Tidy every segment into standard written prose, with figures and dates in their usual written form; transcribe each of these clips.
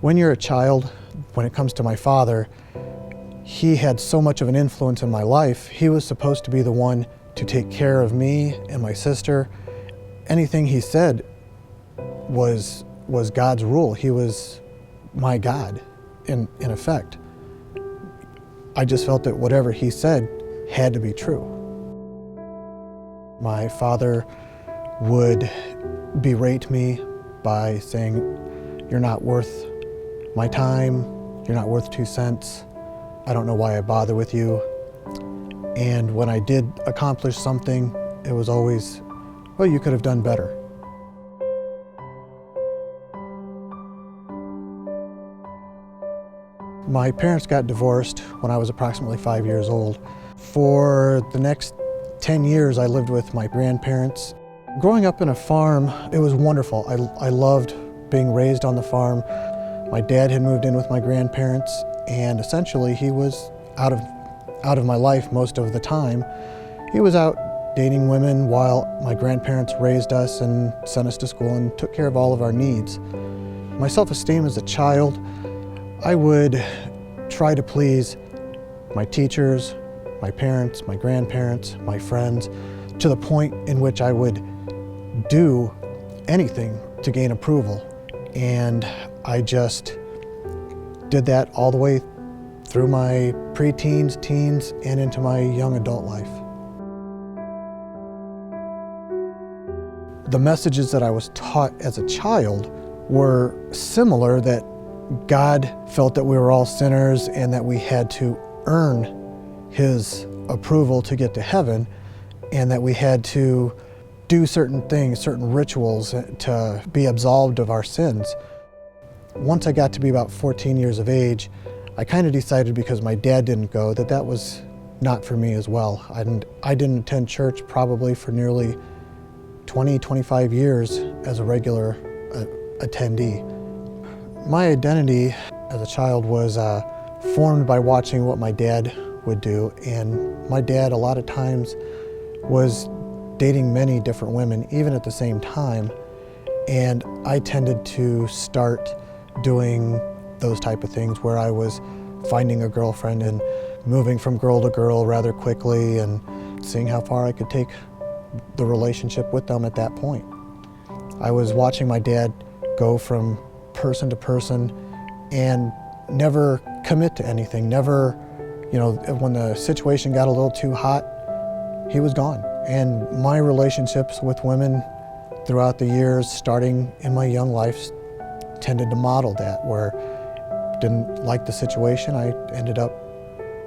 When you're a child, when it comes to my father, he had so much of an influence in my life. He was supposed to be the one to take care of me and my sister. Anything he said was God's rule. He was my God, in effect. I just felt that whatever he said had to be true. My father would berate me by saying, "You're not worth my time, you're not worth 2 cents, I don't know why I bother with you." And when I did accomplish something, it was always, "Well, you could have done better." My parents got divorced when I was approximately 5 years old. For the next 10 years, I lived with my grandparents. Growing up in a farm, it was wonderful. I loved being raised on the farm. My dad had moved in with my grandparents, and essentially he was out of my life most of the time. He was out dating women while my grandparents raised us and sent us to school and took care of all of our needs. My self-esteem as a child, I would try to please my teachers, my parents, my grandparents, my friends, to the point in which I would do anything to gain approval. And I just did that all the way through my preteens, teens, and into my young adult life. The messages that I was taught as a child were similar, that God felt that we were all sinners and that we had to earn His approval to get to heaven, and that we had to do certain things, certain rituals to be absolved of our sins. Once I got to be about 14 years of age, I kind of decided, because my dad didn't go, that that was not for me as well. I didn't attend church probably for nearly 20, 25 years as a regular attendee. My identity as a child was formed by watching what my dad would do, and my dad a lot of times was dating many different women, even at the same time, and I tended to start doing those type of things where I was finding a girlfriend and moving from girl to girl rather quickly and seeing how far I could take the relationship with them at that point. I was watching my dad go from person to person and never commit to anything, never, when the situation got a little too hot, he was gone. And my relationships with women throughout the years, starting in my young life, tended to model that, where didn't like the situation, I ended up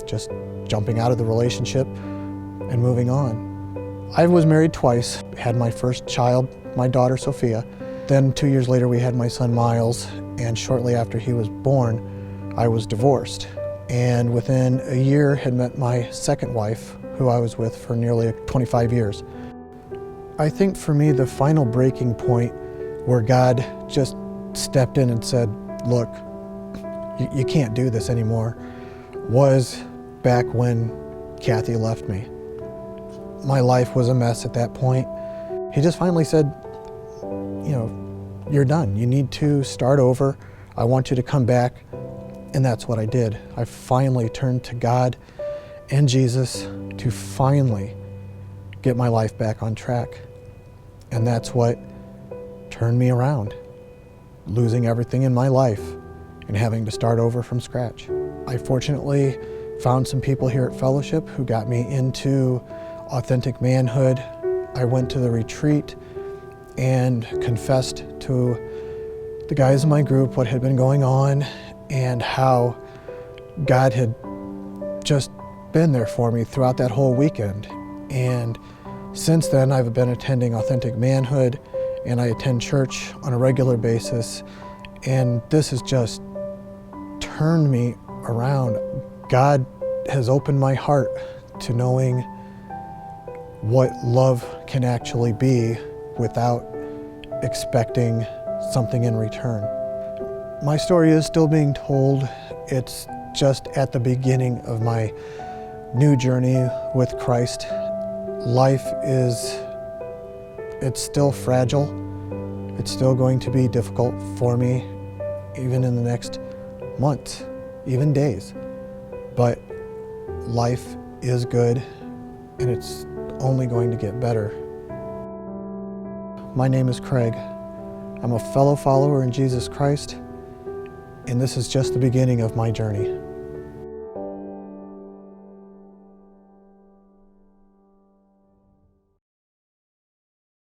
just jumping out of the relationship and moving on. I was married twice, had my first child, my daughter Sophia. Then 2 years later we had my son Miles, and shortly after he was born, I was divorced. And within a year had met my second wife, who I was with for nearly 25 years. I think for me the final breaking point where God just stepped in and said, "Look, you can't do this anymore," was back when Kathy left me. My life was a mess at that point. He just finally said, "You're done. You need to start over. I want you to come back." And that's what I did. I finally turned to God and Jesus to finally get my life back on track. And that's what turned me around, losing everything in my life and having to start over from scratch. I fortunately found some people here at Fellowship who got me into authentic manhood. I went to the retreat and confessed to the guys in my group what had been going on and how God had just been there for me throughout that whole weekend. And since then, I've been attending Authentic Manhood, and I attend church on a regular basis, and this has just turned me around. God has opened my heart to knowing what love can actually be without expecting something in return. My story is still being told. It's just at the beginning of my new journey with Christ. Life it's still fragile. It's still going to be difficult for me, even in the next months, even days. But life is good, and it's only going to get better. My name is Craig. I'm a fellow follower in Jesus Christ, and this is just the beginning of my journey.